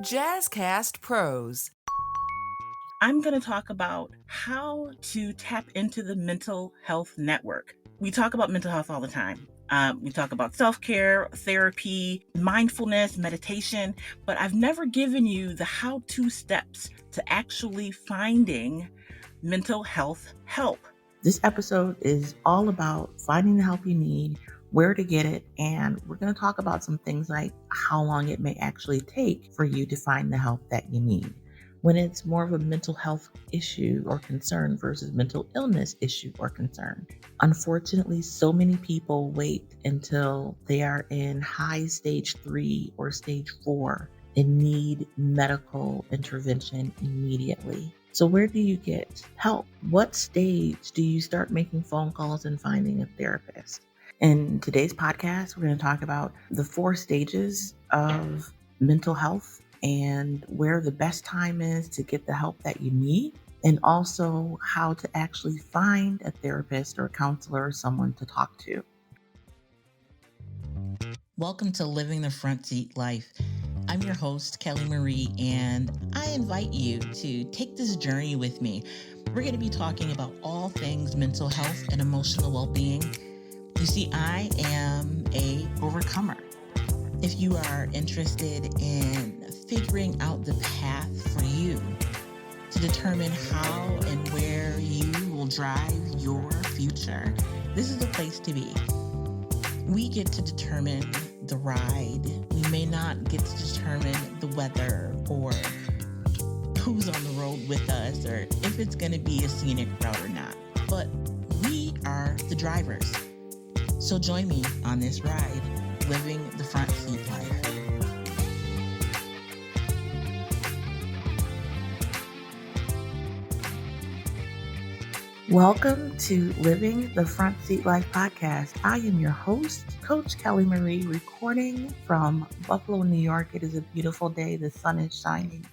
Jazzcast Pros. I'm going to talk about how to tap into the mental health network. We talk about mental health all the time. We talk about self-care, therapy, mindfulness, meditation, but I've never given you the how-to steps to actually finding mental health help. This episode is all about finding the help you need, where to get it, and we're going to talk about some things like how long it may actually take for you to find the help that you need. When it's more of a mental health issue or concern versus mental illness issue or concern. Unfortunately, so many people wait until they are in high stage 3 or stage 4 and need medical intervention immediately. So where do you get help? What stage do you start making phone calls and finding a therapist? In today's podcast, we're going to talk about the 4 stages of mental health and where the best time is to get the help that you need, and also how to actually find a therapist or a counselor or someone to talk to. Welcome to Living the Front Seat Life. I'm your host, Kelly Marie, and I invite you to take this journey with me. We're going to be talking about all things mental health and emotional well-being. You see, I am a overcomer. If you are interested in figuring out the path for you to determine how and where you will drive your future, this is the place to be. We get to determine the ride. We may not get to determine the weather or who's on the road with us or if it's going to be a scenic route or not. But we are the drivers. So join me on this ride, living the front seat life. Welcome to Living the Front Seat Life podcast. I am your host, Coach Kelly Marie, recording from Buffalo, New York. It is a beautiful day. The sun is shining,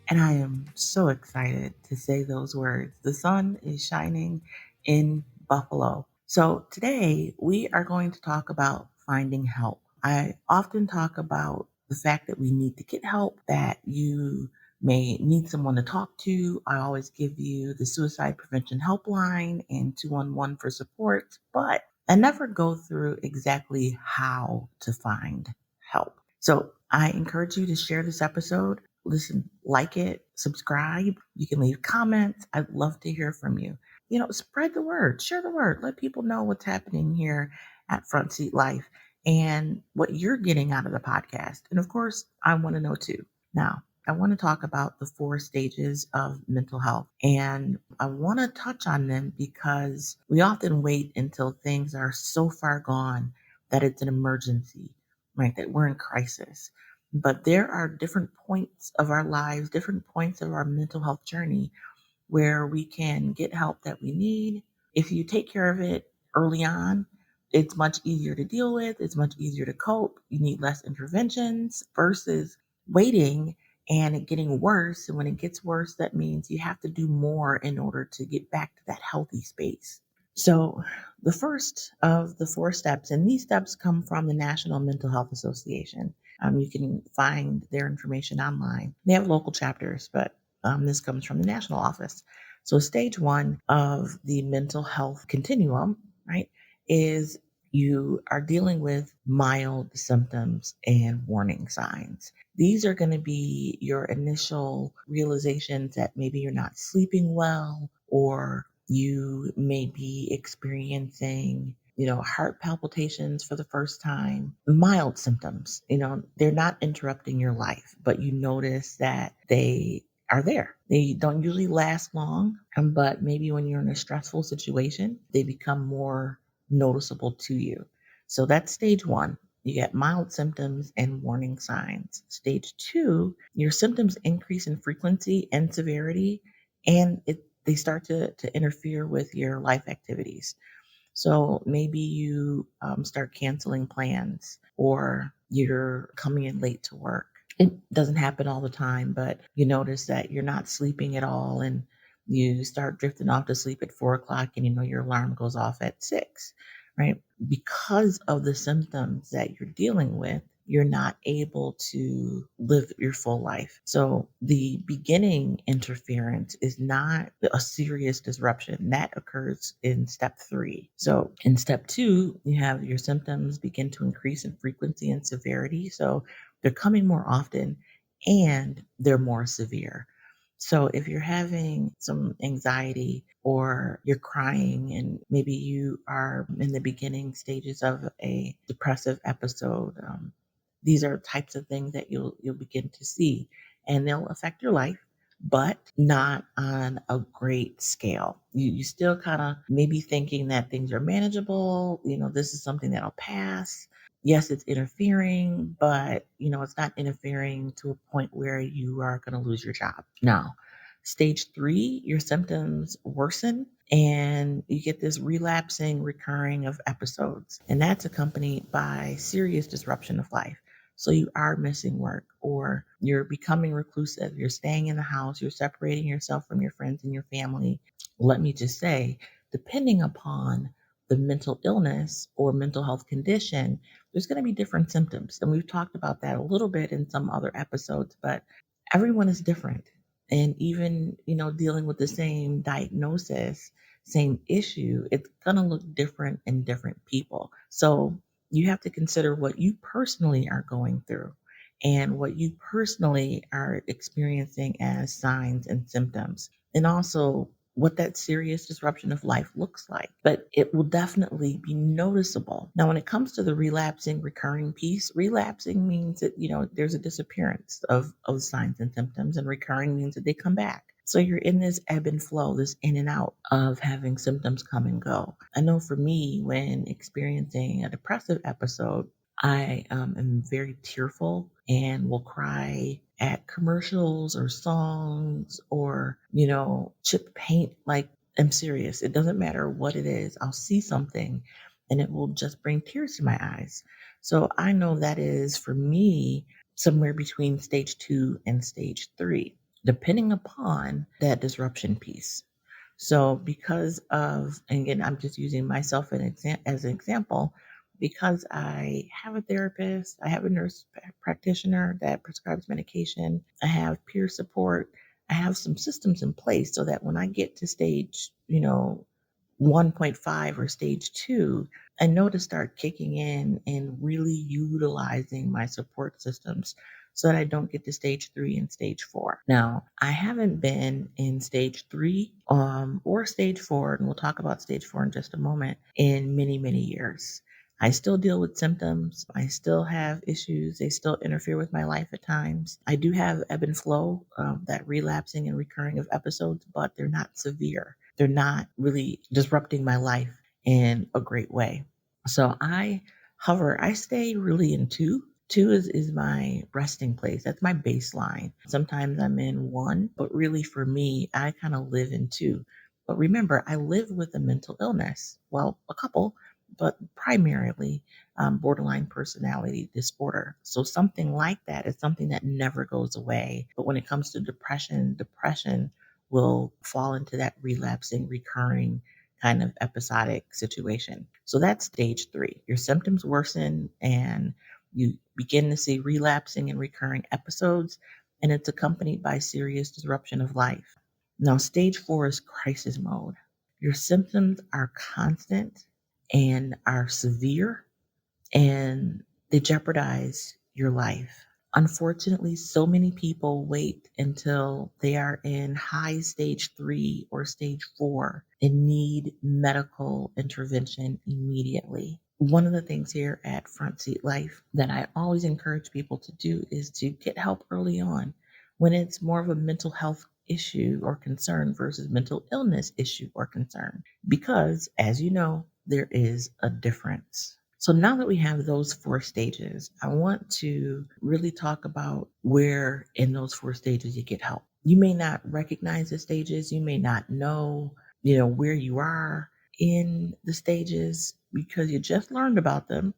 and I am so excited to say those words. The sun is shining in Buffalo. So today we are going to talk about finding help. I often talk about the fact that we need to get help, that you may need someone to talk to. I always give you the suicide prevention helpline and 211 for support, but I never go through exactly how to find help. So I encourage you to share this episode, listen, like it, subscribe. You can leave comments. I'd love to hear from you. Spread the word, share the word, let people know what's happening here at Front Seat Life and what you're getting out of the podcast. And of course, I want to know too. Now, I want to talk about the 4 stages of mental health, and I want to touch on them because we often wait until things are so far gone that it's an emergency, right? That we're in crisis. But there are different points of our lives, different points of our mental health journey where we can get help that we need. If you take care of it early on, it's much easier to deal with. It's much easier to cope. You need less interventions versus waiting and it getting worse. And when it gets worse, that means you have to do more in order to get back to that healthy space. So the first of the 4 steps, and these steps come from the National Mental Health Association. You can find their information online. They have local chapters, but this comes from the national office. So stage 1 of the mental health continuum, right, is you are dealing with mild symptoms and warning signs. These are going to be your initial realizations that maybe you're not sleeping well, or you may be experiencing, heart palpitations for the first time. Mild symptoms, they're not interrupting your life, but you notice that they are there. They don't usually last long, but maybe when you're in a stressful situation, they become more noticeable to you. So that's stage 1. You get mild symptoms and warning signs. Stage 2, your symptoms increase in frequency and severity, and they start to interfere with your life activities. So maybe you start canceling plans, or you're coming in late to work. It doesn't happen all the time, but you notice that you're not sleeping at all, and you start drifting off to sleep at 4:00, and your alarm goes off at 6, right? Because of the symptoms that you're dealing with, you're not able to live your full life. So the beginning interference is not a serious disruption. That occurs in step 3. So in step 2, you have your symptoms begin to increase in frequency and severity. So they're coming more often and they're more severe. So if you're having some anxiety or you're crying and maybe you are in the beginning stages of a depressive episode, these are types of things that you'll begin to see, and they'll affect your life, but not on a great scale. You still kind of maybe thinking that things are manageable. This is something that'll pass. Yes, it's interfering, but it's not interfering to a point where you are going to lose your job. Now, stage 3, your symptoms worsen and you get this relapsing recurring of episodes, and that's accompanied by serious disruption of life. So you are missing work, or you're becoming reclusive, you're staying in the house, you're separating yourself from your friends and your family. Let me just say, depending upon the mental illness or mental health condition, there's going to be different symptoms. And we've talked about that a little bit in some other episodes, but everyone is different. And even, dealing with the same diagnosis, same issue, it's going to look different in different people. So you have to consider what you personally are going through and what you personally are experiencing as signs and symptoms, and also what that serious disruption of life looks like. But it will definitely be noticeable. Now, when it comes to the relapsing, recurring piece, relapsing means that, there's a disappearance of signs and symptoms, and recurring means that they come back. So you're in this ebb and flow, this in and out of having symptoms come and go. I know for me, when experiencing a depressive episode, I am very tearful and will cry at commercials or songs or, chip paint. Like, I'm serious. It doesn't matter what it is. I'll see something and it will just bring tears to my eyes. So I know that is for me somewhere between stage 2 and stage 3, depending upon that disruption piece. So because of, and again, I'm just using myself as an example, because I have a therapist, I have a nurse practitioner that prescribes medication, I have peer support, I have some systems in place so that when I get to stage, 1.5 or stage 2, I know to start kicking in and really utilizing my support systems so that I don't get to stage 3 and stage 4. Now, I haven't been in stage 3 or stage 4, and we'll talk about stage 4 in just a moment, in many, many years. I still deal with symptoms. I still have issues. They still interfere with my life at times. I do have ebb and flow, that relapsing and recurring of episodes, but they're not severe. They're not really disrupting my life in a great way. So I stay really in 2. 2 is my resting place. That's my baseline. Sometimes I'm in 1, but really for me, I kind of live in 2. But remember, I live with a mental illness. Well, a couple, but primarily borderline personality disorder. So something like that is something that never goes away. But when it comes to depression will fall into that relapsing, recurring kind of episodic situation. So that's stage 3. Your symptoms worsen and you begin to see relapsing and recurring episodes, and it's accompanied by serious disruption of life. Now, stage 4 is crisis mode. Your symptoms are constant and are severe, and they jeopardize your life. Unfortunately, so many people wait until they are in high stage 3 or stage 4 and need medical intervention immediately. One of the things here at Front Seat Life that I always encourage people to do is to get help early on when it's more of a mental health issue or concern versus mental illness issue or concern. Because, as you know, there is a difference. So now that we have those 4 stages, I want to really talk about where in those 4 stages you get help. You may not recognize the stages, you may not know, where you are in the stages because you just learned about them.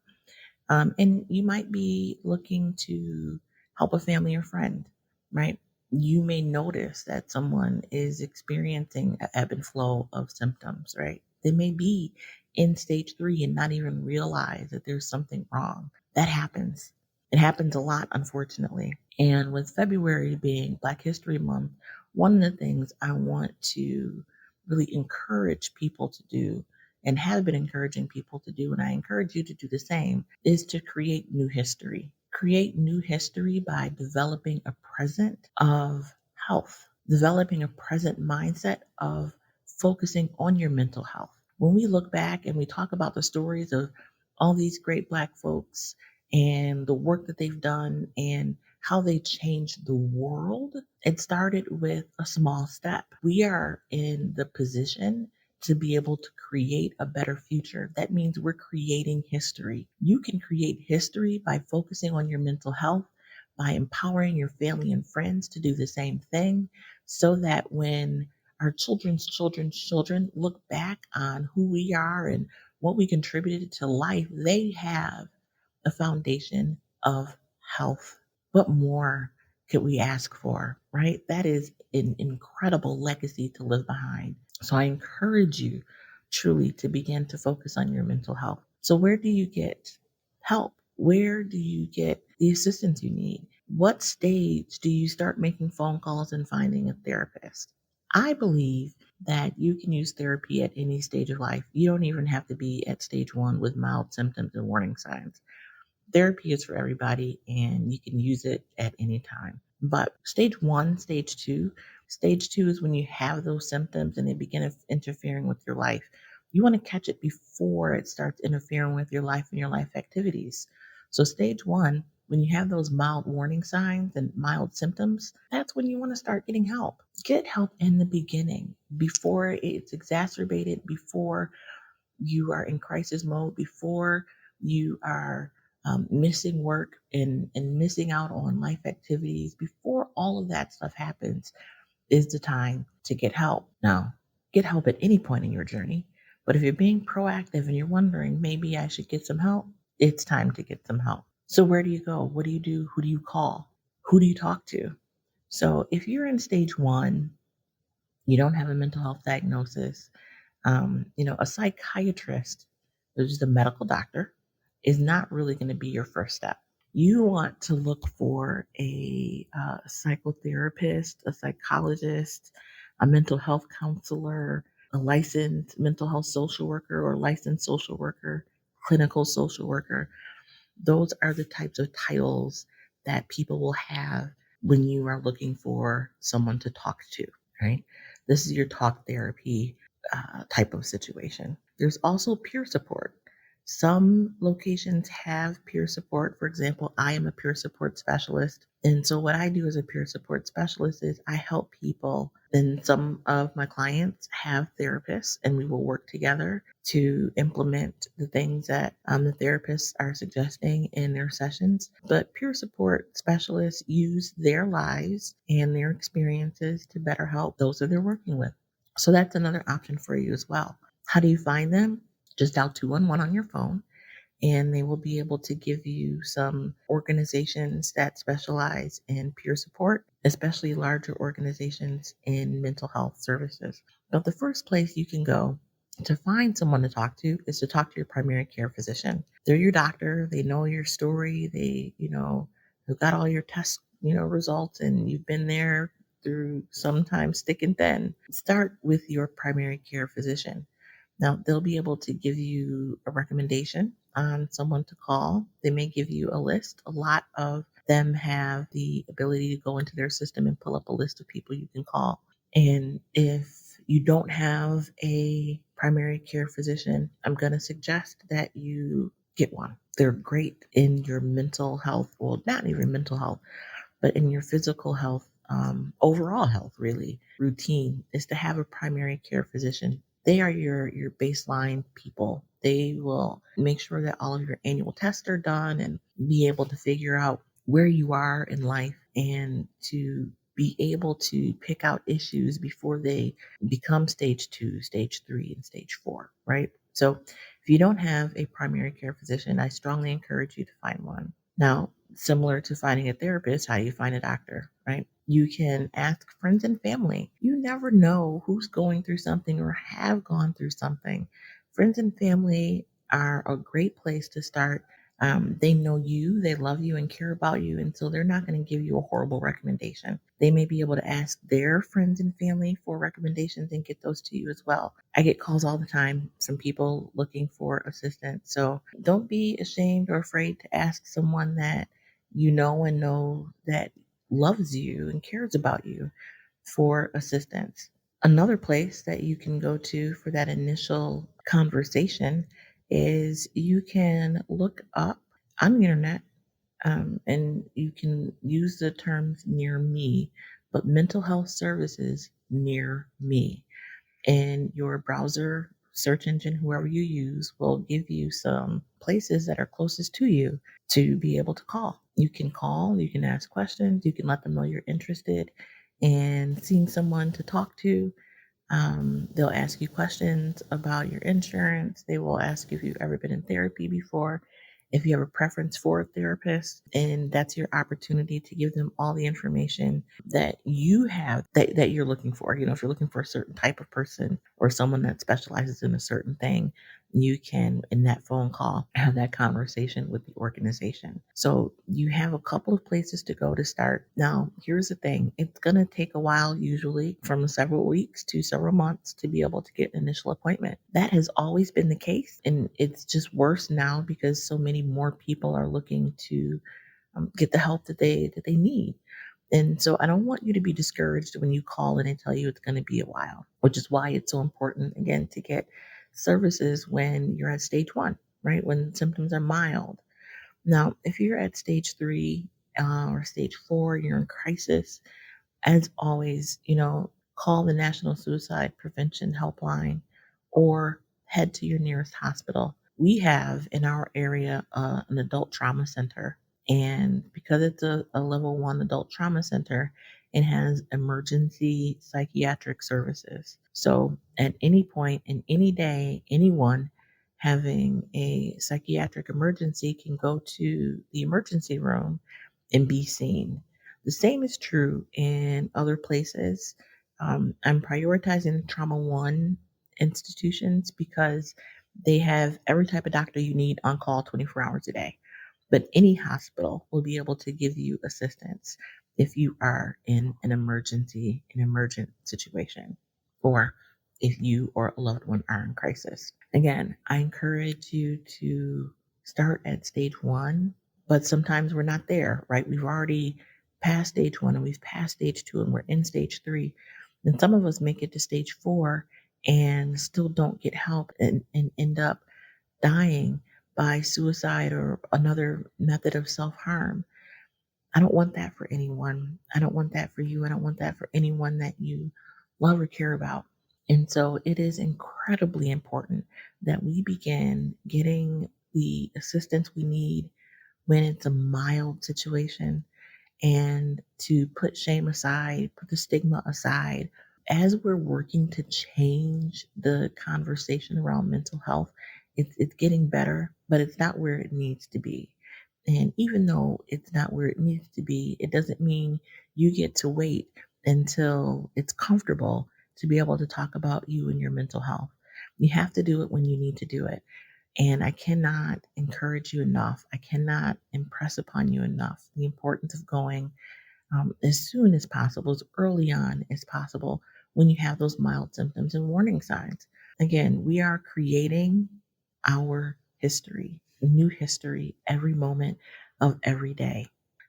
And you might be looking to help a family or friend, right? You may notice that someone is experiencing an ebb and flow of symptoms, right? They may be in stage 3 and not even realize that there's something wrong. That happens. It happens a lot, unfortunately. And with February being Black History Month, one of the things I want to really encourage people to do and have been encouraging people to do, and I encourage you to do the same, is to create new history. Create new history by developing a present of health, developing a present mindset of focusing on your mental health. When we look back and we talk about the stories of all these great Black folks and the work that they've done and how they changed the world, it started with a small step. We are in the position to be able to create a better future. That means we're creating history. You can create history by focusing on your mental health, by empowering your family and friends to do the same thing, so that when our children's children look back on who we are and what we contributed to life, they have a foundation of health. What more could we ask for, right? That is an incredible legacy to live behind. So I encourage you truly to begin to focus on your mental health. So, where do you get help? Where do you get the assistance you need? What stage do you start making phone calls and finding a therapist? I believe that you can use therapy at any stage of life. You don't even have to be at stage one with mild symptoms and warning signs. Therapy is for everybody and you can use it at any time. But stage one, stage two is when you have those symptoms and they begin interfering with your life. You want to catch it before it starts interfering with your life and your life activities. So, stage one, when you have those mild warning signs and mild symptoms, that's when you want to start getting help. Get help in the beginning before it's exacerbated, before you are in crisis mode, before you are missing work and missing out on life activities, before all of that stuff happens, is the time to get help. Now, get help at any point in your journey. But if you're being proactive and you're wondering, maybe I should get some help, it's time to get some help. So, where do you go? What do you do? Who do you call? Who do you talk to? So, if you're in stage one, you don't have a mental health diagnosis, a psychiatrist, which is a medical doctor, is not really going to be your first step. You want to look for a psychotherapist, a psychologist, a mental health counselor, a licensed mental health social worker or licensed social worker, clinical social worker. Those are the types of titles that people will have when you are looking for someone to talk to, right? This is your talk therapy type of situation. There's also peer support. Some locations have peer support. For example, I am a peer support specialist. And so, what I do as a peer support specialist is I help people. And some of my clients have therapists, and we will work together to implement the things that the therapists are suggesting in their sessions. But peer support specialists use their lives and their experiences to better help those that they're working with. So that's another option for you as well. How do you find them? Just dial 211 on your phone, and they will be able to give you some organizations that specialize in peer support, especially larger organizations in mental health services. But the first place you can go to find someone to talk to is to talk to your primary care physician. They're your doctor, they know your story, they've got all your test, results, and you've been there through sometimes thick and thin. Start with your primary care physician. Now, they'll be able to give you a recommendation on someone to call. They may give you a list. A lot of them have the ability to go into their system and pull up a list of people you can call. And if you don't have a primary care physician, I'm going to suggest that you get one. They're great in your mental health, well, not even mental health, but in your physical health, overall health, really, routine is to have a primary care physician. They are your baseline people. They will make sure that all of your annual tests are done and be able to figure out where you are in life and to be able to pick out issues before they become stage two, stage three, and stage four, right? So if you don't have a primary care physician, I strongly encourage you to find one. Now, similar to finding a therapist, how do you find a doctor, right? You can ask friends and family. You never know who's going through something or have gone through something. Friends and family are a great place to start They know you, they love you, and care about you, and so they're not going to give you a horrible recommendation. They may be able to ask their friends and family for recommendations and get those to you as well. I get calls all the time from people looking for assistance. So don't be ashamed or afraid to ask someone that you know and know that loves you and cares about you for assistance. Another place that you can go to for that initial conversation is you can look up on the internet, and you can use the terms near me, but mental health services near me. And your browser search engine, whoever you use, will give you some places that are closest to you to be able to call. You can call, you can ask questions, you can let them know you're interested in seeing someone to talk to. They'll ask you questions about your insurance. They will ask if you've ever been in therapy before, if you have a preference for a therapist, and that's your opportunity to give them all the information that you have that you're looking for. If you're looking for a certain type of person or someone that specializes in a certain thing, you can, in that phone call, have that conversation with the organization. So you have a couple of places to go to start. Now, here's the thing. It's going to take a while, usually from several weeks to several months, to be able to get an initial appointment. That has always been the case, and it's just worse now because so many more people are looking to get the help that they need. And so I don't want you to be discouraged when you call and they tell you it's going to be a while, which is why it's so important, again, to get services when you're at stage one, right? When symptoms are mild. Now, if you're at stage three or stage four, you're in crisis, as always, call the National Suicide Prevention Helpline or head to your nearest hospital. We have in our area an adult trauma center. And because it's a level one adult trauma center, it has emergency psychiatric services. So at any point in any day, anyone having a psychiatric emergency can go to the emergency room and be seen. The same is true in other places. I'm prioritizing Trauma One institutions because they have every type of doctor you need on call 24 hours a day. But any hospital will be able to give you assistance if you are in an emergent situation, or if you or a loved one are in crisis. Again, I encourage you to start at stage one, but sometimes we're not there, right? We've already passed stage one and we've passed stage two and we're in stage three. And some of us make it to stage four and still don't get help and end up dying by suicide or another method of self harm. I don't want that for anyone. I don't want that for you. I don't want that for anyone that you love or care about. And so it is incredibly important that we begin getting the assistance we need when it's a mild situation, and to put shame aside, put the stigma aside. As we're working to change the conversation around mental health, it's getting better, but it's not where it needs to be. And even though it's not where it needs to be, it doesn't mean you get to wait until it's comfortable to be able to talk about you and your mental health. You have to do it when you need to do it. And I cannot encourage you enough. I cannot impress upon you enough the importance of going as soon as possible, as early on as possible, when you have those mild symptoms and warning signs. Again, we are creating our history, new history, every moment of every day.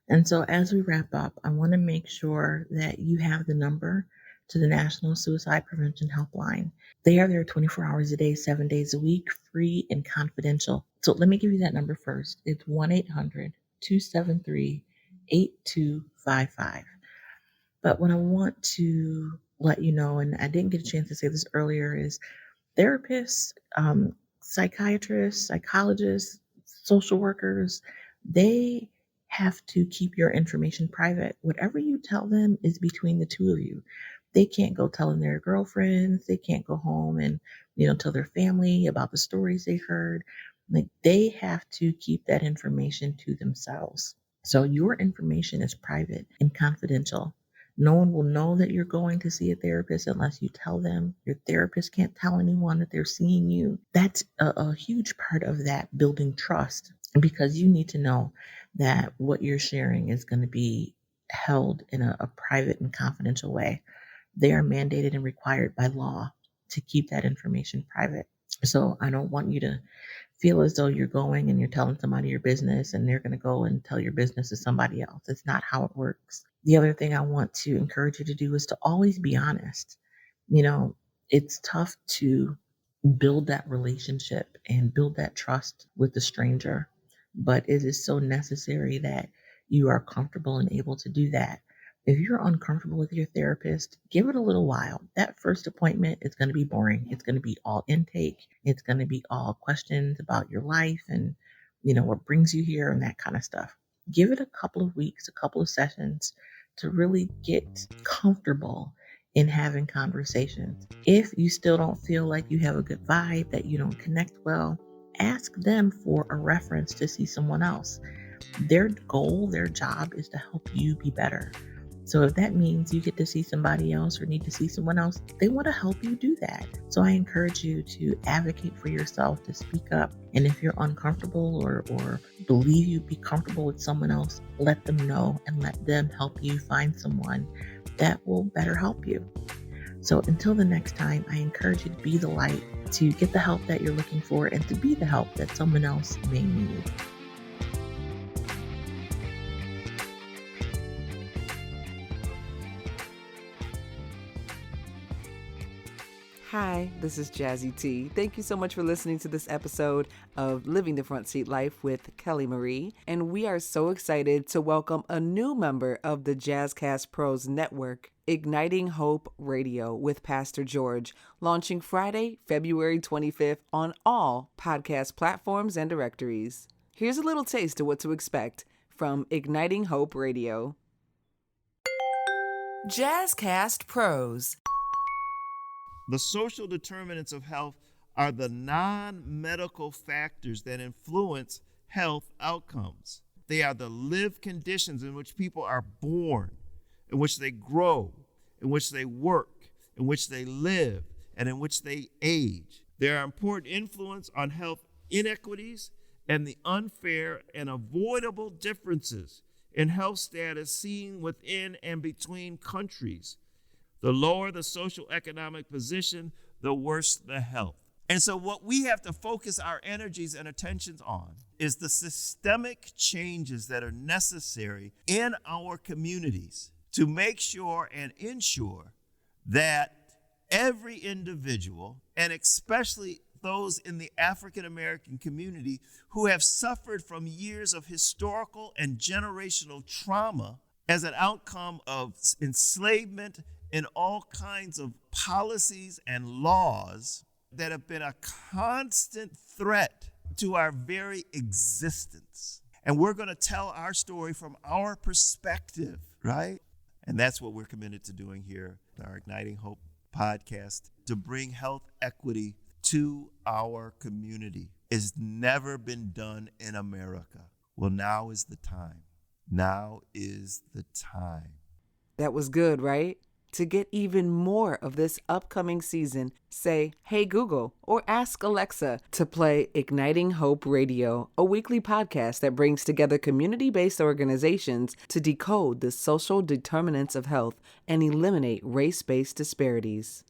And so, as we wrap up, I want to make sure that you have the number to the National Suicide Prevention Helpline. They are there 24 hours a day, 7 days a week, free and confidential. So, let me give you that number first. It's 1 800 273 8255. But what I want to let you know, and I didn't get a chance to say this earlier, is therapists, psychiatrists, psychologists, social workers, they have to keep your information private. Whatever you tell them is between the two of you. They can't go telling their girlfriends. They can't go home and tell their family about the stories they heard. Like, they have to keep that information to themselves. So your information is private and confidential. No one will know that you're going to see a therapist unless you tell them. Your therapist can't tell anyone that they're seeing you. That's a huge part of that, building trust. because you need to know that what you're sharing is going to be held in a private and confidential way. They are mandated and required by law to keep that information private. So I don't want you to feel as though you're going and you're telling somebody your business and they're going to go and tell your business to somebody else. It's not how it works. The other thing I want to encourage you to do is to always be honest. You know, it's tough to build that relationship and build that trust with the stranger, but it is so necessary that you are comfortable and able to do that. If you're uncomfortable with your therapist, give it a little while. That first appointment is going to be boring. It's going to be all intake. It's going to be all questions about your life and, what brings you here and that kind of stuff. Give it a couple of weeks, a couple of sessions to really get comfortable in having conversations. If you still don't feel like you have a good vibe, that you don't connect well, ask them for a reference to see someone else. Their goal, their job is to help you be better. So if that means you get to see somebody else or need to see someone else, they want to help you do that. So I encourage you to advocate for yourself, to speak up. And if you're uncomfortable or believe you'd be comfortable with someone else, let them know and let them help you find someone that will better help you. So until the next time, I encourage you to be the light, to get the help that you're looking for, and to be the help that someone else may need. Hi, this is Jazzy T. Thank you so much for listening to this episode of Living the Front Seat Life with Kelly Marie. And we are so excited to welcome a new member of the Jazzcast Pros Network, Igniting Hope Radio with Pastor George, launching Friday, February 25th on all podcast platforms and directories. Here's a little taste of what to expect from Igniting Hope Radio. Jazzcast Pros. The social determinants of health are the non-medical factors that influence health outcomes. They are the lived conditions in which people are born, in which they grow, in which they work, in which they live, and in which they age. There are important influence on health inequities and the unfair and avoidable differences in health status seen within and between countries. The lower the social economic position, the worse the health. And so what we have to focus our energies and attentions on is the systemic changes that are necessary in our communities to make sure and ensure that every individual, and especially those in the African American community who have suffered from years of historical and generational trauma as an outcome of enslavement in all kinds of policies and laws that have been a constant threat to our very existence. And we're going to tell our story from our perspective, right? And that's what we're committed to doing here in our Igniting Hope podcast, to bring health equity to our community. It's never been done in America. Well, now is the time. Now is the time. That was good, right? To get even more of this upcoming season, say, "Hey Google," or ask Alexa to play Igniting Hope Radio, a weekly podcast that brings together community-based organizations to decode the social determinants of health and eliminate race-based disparities.